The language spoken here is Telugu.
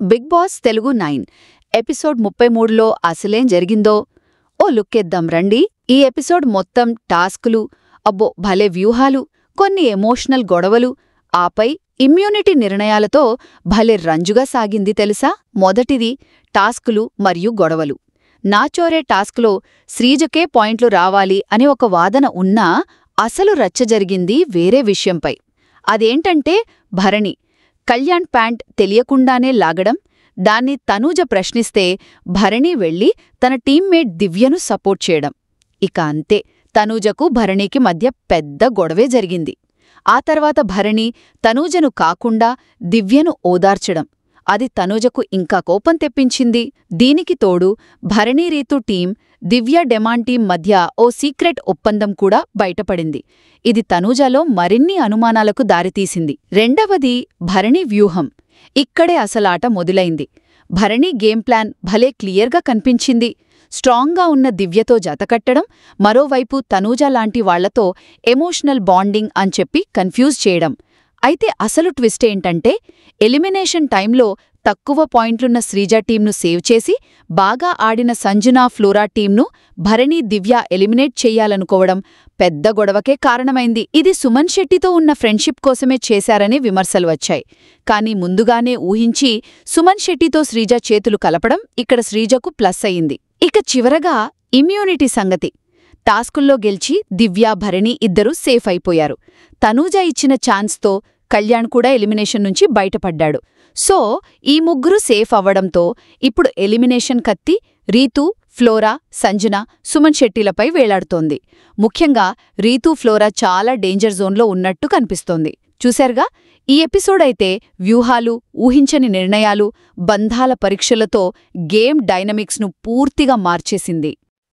బిగ్ బాస్ తెలుగు 9 ఎపిసోడ్ 33లో అసలేం జరిగిందో ఓ లుక్కేద్దాం రండి. ఈ ఎపిసోడ్ మొత్తం టాస్కులు, అబ్బో భలే వ్యూహాలు, కొన్ని ఎమోషనల్ గొడవలు, ఆపై ఇమ్యూనిటీ నిర్ణయాలతో భలే రంజుగా సాగింది తెలుసా. మొదటిది టాస్కులు మరియు గొడవలు. నాచోరే టాస్క్లో శ్రీజకే పాయింట్లు రావాలి అని ఒక వాదన ఉన్నా అసలు రచ్చ జరిగింది వేరే విషయంపై. అదేంటంటే భరణి కళ్యాణ్ ప్యాంట్ తెలియకుండానే లాగడం, దాన్ని తనూజ ప్రశ్నిస్తే భరణి వెళ్లి తన టీమ్మేట్ దివ్యను సపోర్ట్ చేయడం. ఇక అంతే, తనూజకు భరణికి మధ్య పెద్ద గొడవే జరిగింది. ఆ తర్వాత భరణి తనూజను కాకుండా దివ్యను ఓదార్చడం, అది తనూజకు ఇంకా కోపం తెప్పించింది. దీనికి తోడు భరణి రీతు టీం, దివ్య డెమాన్ టీం మధ్య ఓ సీక్రెట్ ఒప్పందం కూడా బయటపడింది. ఇది తనూజలో మరిన్ని అనుమానాలకు దారితీసింది. రెండవది భరణి వ్యూహం. ఇక్కడే అసలాట మొదలైంది. భరణి గేమ్ ప్లాన్ భలే క్లియర్గా కనిపించింది. స్ట్రాంగ్గా ఉన్న దివ్యతో జతకట్టడం, మరోవైపు తనూజ లాంటి వాళ్లతో ఎమోషనల్ బాండింగ్ అని చెప్పి కన్ఫ్యూజ్ చేయడం. అయితే అసలు ట్విస్ట్ ఏంటంటే, ఎలిమినేషన్ టైంలో తక్కువ పాయింట్లున్న శ్రీజ టీంను సేవ్ చేసి బాగా ఆడిన సంజన, ఫ్లోరా టీంను భరణి, దివ్య ఎలిమినేట్ చెయ్యాలనుకోవడం పెద్ద గొడవకే కారణమైంది. ఇది సుమన్ శెట్టితో ఉన్న ఫ్రెండ్షిప్ కోసమే చేశారని విమర్శలు వచ్చాయి. కానీ ముందుగానే ఊహించి సుమన్ శెట్టితో శ్రీజ చేతులు కలపడం ఇక్కడ శ్రీజకు ప్లస్ అయింది. ఇక చివరగా ఇమ్యూనిటీ సంగతి. టాస్కుల్లో గెలిచి దివ్య, భరణి ఇద్దరూ సేఫ్ అయిపోయారు. తనూజ ఇచ్చిన ఛాన్స్తో కళ్యాణ్ కూడా ఎలిమినేషన్ నుంచి బయటపడ్డాడు. సో ఈ ముగ్గురు సేఫ్ అవ్వడంతో ఇప్పుడు ఎలిమినేషన్ కత్తి రీతూ, ఫ్లోరా, సంజన, సుమన్ శెట్టిలపై వేలాడుతోంది. ముఖ్యంగా రీతూ, ఫ్లోరా చాలా డేంజర్ జోన్లో ఉన్నట్టు కనిపిస్తోంది. చూశారుగా, ఈ ఎపిసోడ్ అయితే వ్యూహాలు, ఊహించని నిర్ణయాలు, బంధాల పరీక్షలతో గేమ్ డైనమిక్స్ను పూర్తిగా మార్చేసింది.